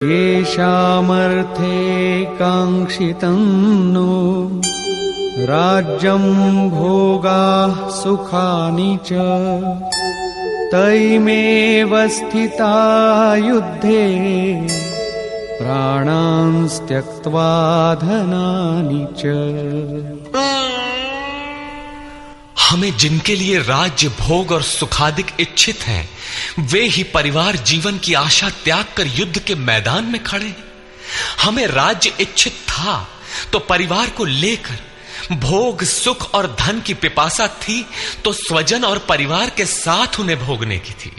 येषामर्थे काङ्क्षितं no राज्यं भोगाः सुखानि च तैमेव स्थिता युद्धे प्राणान् त्यक्त्वा धनानि च। हमें जिनके लिए राज्य भोग और सुखादिक इच्छित हैं, वे ही परिवार जीवन की आशा त्याग कर युद्ध के मैदान में खड़े हैं। हमें राज्य इच्छित था तो परिवार को लेकर भोग सुख और धन की पिपासा थी तो स्वजन और परिवार के साथ उन्हें भोगने की थी।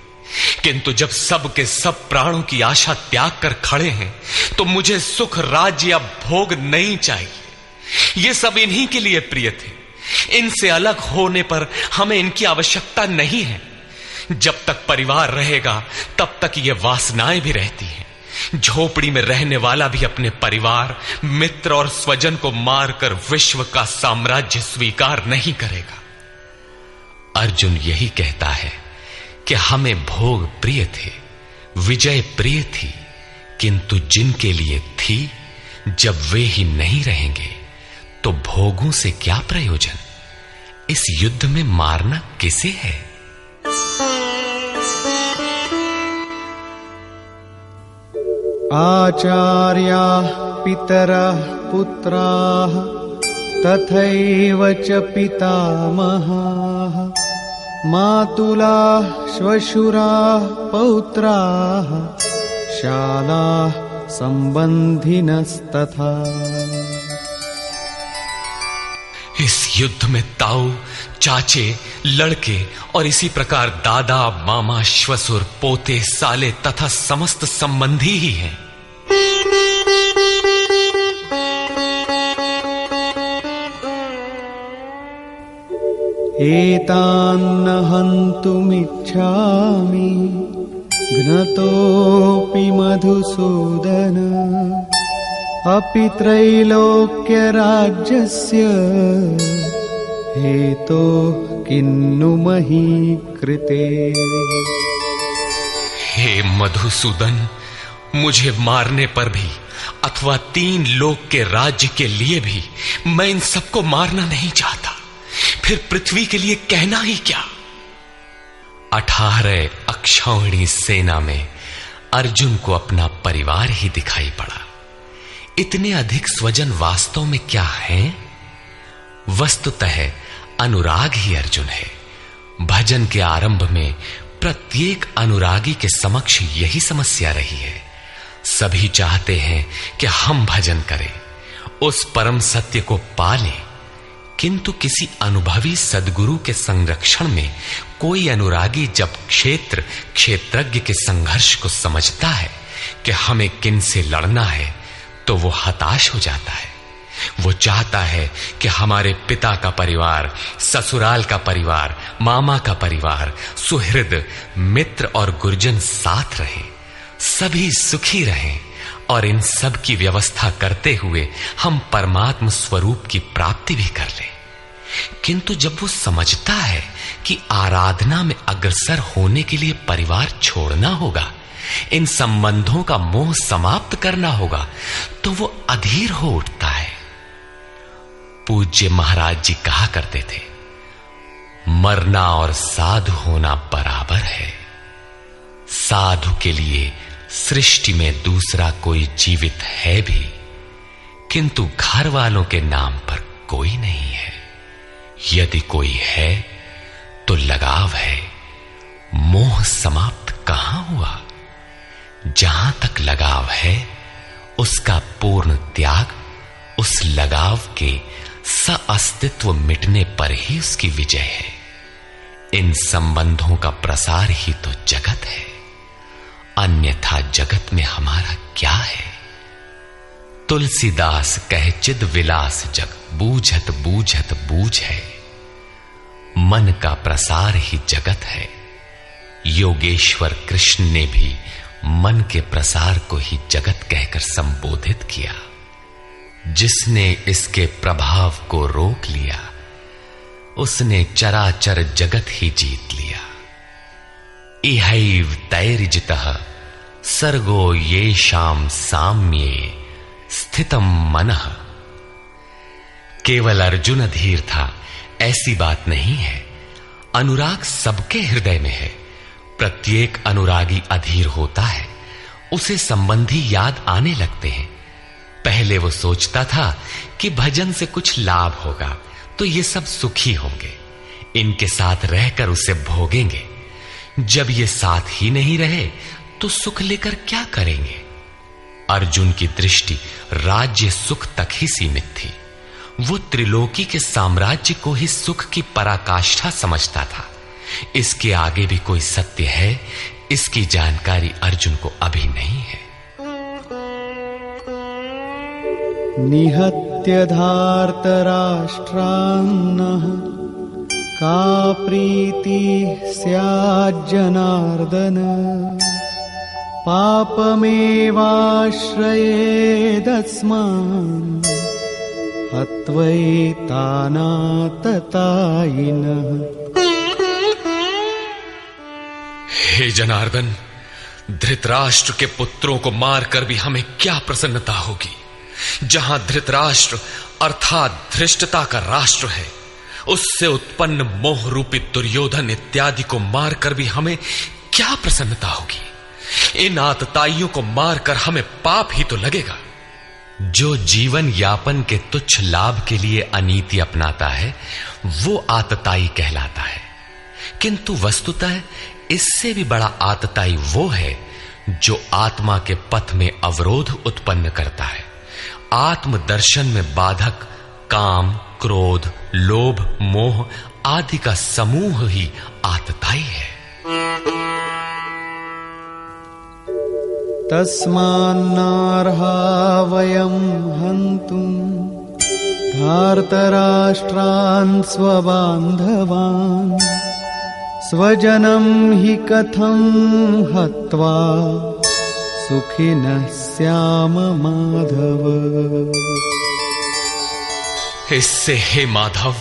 किंतु जब सब के सब प्राणों की आशा त्याग कर खड़े हैं तो मुझे सुख राज्य या भोग नहीं चाहिए। ये सब इन्हीं के लिए प्रिय थे। इनसे अलग होने पर हमें इनकी आवश्यकता नहीं है। जब तक परिवार रहेगा तब तक ये वासनाएं भी रहती हैं। झोपड़ी में रहने वाला भी अपने परिवार, मित्र और स्वजन को मारकर विश्व का साम्राज्य स्वीकार नहीं करेगा। अर्जुन यही कहता है कि हमें भोग प्रिय थे, विजय प्रिय थी, किंतु जिनके लिए थी जब वे ही नहीं रहेंगे तो भोगों से क्या प्रयोजन। इस युद्ध में मारना किसे है। आचार्याः पितरः पुत्राः तथैव च पितामहाः मातुलाः श्वशुराः पौत्राः शालाः संबंधिनस्तथा। इस युद्ध में ताऊ, चाचे, लड़के और इसी प्रकार दादा, मामा, श्वसुर, पोते, साले तथा समस्त संबंधी ही हैं। एतान्न हन्तुमिच्छामि घ्नतोऽपि मधुसूदन अपि त्रैलोक्य राज्यस्य हेतो किन्नु मही कृते। हे मधुसूदन, मुझे मारने पर भी अथवा 3 लोक के राज्य के लिए भी मैं इन सबको मारना नहीं चाहता। फिर पृथ्वी के लिए कहना ही क्या। 18 अक्षौहिणी सेना में अर्जुन को अपना परिवार ही दिखाई पड़ा। इतने अधिक स्वजन वास्तव में क्या हैं? वस्तुतः अनुराग ही अर्जुन है। भजन के आरंभ में प्रत्येक अनुरागी के समक्ष यही समस्या रही है। सभी चाहते हैं कि हम भजन करें, उस परम सत्य को पालें, किंतु किसी अनुभवी सद्गुरु के संरक्षण में कोई अनुरागी जब क्षेत्रज्ञ के संघर्ष को समझता है कि हमें किन से लड़ना है तो वो हताश हो जाता है। वो चाहता है कि हमारे पिता का परिवार, ससुराल का परिवार, मामा का परिवार, सुहृद, मित्र और गुरुजन साथ रहें, सभी सुखी रहें और इन सब की व्यवस्था करते हुए हम परमात्म स्वरूप की प्राप्ति भी कर लें। किंतु जब वो समझता है कि आराधना में अग्रसर होने के लिए परिवार छोड़ना होगा, इन संबंधों का मोह समाप्त करना होगा, तो वो अधीर हो उठता है। पूज्य महाराज जी कहा करते थे, मरना और साधु होना बराबर है। साधु के लिए सृष्टि में दूसरा कोई जीवित है भी, किंतु घर वालों के नाम पर कोई नहीं है। यदि कोई है तो लगाव है, मोह समाप्त कहां हुआ। जहां तक लगाव है उसका पूर्ण त्याग, उस लगाव के अस्तित्व मिटने पर ही उसकी विजय है। इन संबंधों का प्रसार ही तो जगत है, अन्यथा जगत में हमारा क्या है। तुलसीदास कहे चिद विलास जग बूझत बूझत बूझ है। मन का प्रसार ही जगत है। योगेश्वर कृष्ण ने भी मन के प्रसार को ही जगत कहकर संबोधित किया। जिसने इसके प्रभाव को रोक लिया उसने चराचर जगत ही जीत लिया। इहैव तैर्जितः सर्गो येषां साम्ये स्थितम मनः। केवल अर्जुन अधीर था ऐसी बात नहीं है। अनुराग सबके हृदय में है। प्रत्येक अनुरागी अधीर होता है, उसे संबंधी याद आने लगते हैं। पहले वो सोचता था कि भजन से कुछ लाभ होगा तो ये सब सुखी होंगे, इनके साथ रहकर उसे भोगेंगे। जब ये साथ ही नहीं रहे तो सुख लेकर क्या करेंगे। अर्जुन की दृष्टि राज्य सुख तक ही सीमित थी। वो त्रिलोकी के साम्राज्य को ही सुख की पराकाष्ठा समझता था। इसके आगे भी कोई सत्य है, इसकी जानकारी अर्जुन को अभी नहीं है। निहत्य धार्तराष्ट्रान्नः का प्रीति स्याज्जनार्दन पापमेवाश्रयेदस्मान् हत्वैतानाततायिनः। हे जनार्दन, धृतराष्ट्र के पुत्रों को मारकर भी हमें क्या प्रसन्नता होगी। जहां धृतराष्ट्र अर्थात धृष्टता का राष्ट्र है, उससे उत्पन्न मोह रूपी दुर्योधन इत्यादि को मारकर भी हमें क्या प्रसन्नता होगी। इन आतताइयों को मारकर हमें पाप ही तो लगेगा। जो जीवन यापन के तुच्छ लाभ के लिए अनीति अपनाता है वो आतताई कहलाता है, किंतु वस्तुतः इससे भी बड़ा आतताई वो है जो आत्मा के पथ में अवरोध उत्पन्न करता है। आत्मदर्शन में बाधक काम, क्रोध, लोभ, मोह आदि का समूह ही आतताई है। तस्मान्नार्हा वयं हन्तुं धार्तराष्ट्रान् स्वबान्धवान् स्वजनं हि कथं हत्वा सुखिनः स्याम माधव। इससे हे माधव,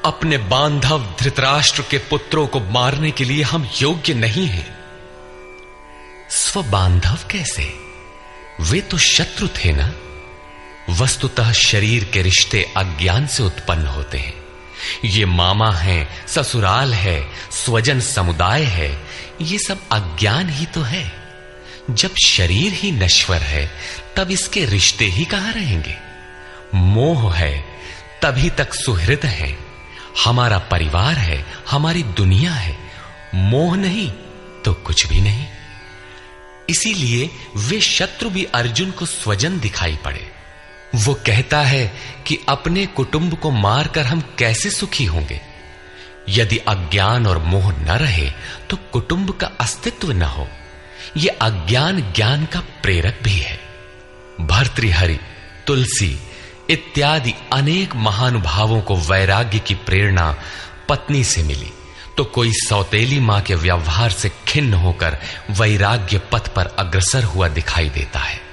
अपने बांधव धृतराष्ट्र के पुत्रों को मारने के लिए हम योग्य नहीं हैं। स्वबांधव कैसे? वे तो शत्रु थे ना। वस्तुतः शरीर के रिश्ते अज्ञान से उत्पन्न होते हैं। ये मामा है, ससुराल है, स्वजन समुदाय है, ये सब अज्ञान ही तो है। जब शरीर ही नश्वर है तब इसके रिश्ते ही कहां रहेंगे। मोह है तभी तक सुहृद है, हमारा परिवार है, हमारी दुनिया है। मोह नहीं तो कुछ भी नहीं। इसीलिए वे शत्रु भी अर्जुन को स्वजन दिखाई पड़े। वो कहता है कि अपने कुटुंब को मारकर हम कैसे सुखी होंगे। यदि अज्ञान और मोह न रहे तो कुटुंब का अस्तित्व न हो। यह अज्ञान ज्ञान का प्रेरक भी है। भर्तृहरि, तुलसी इत्यादि अनेक महानुभावों को वैराग्य की प्रेरणा पत्नी से मिली, तो कोई सौतेली मां के व्यवहार से खिन्न होकर वैराग्य पथ पर अग्रसर हुआ दिखाई देता है।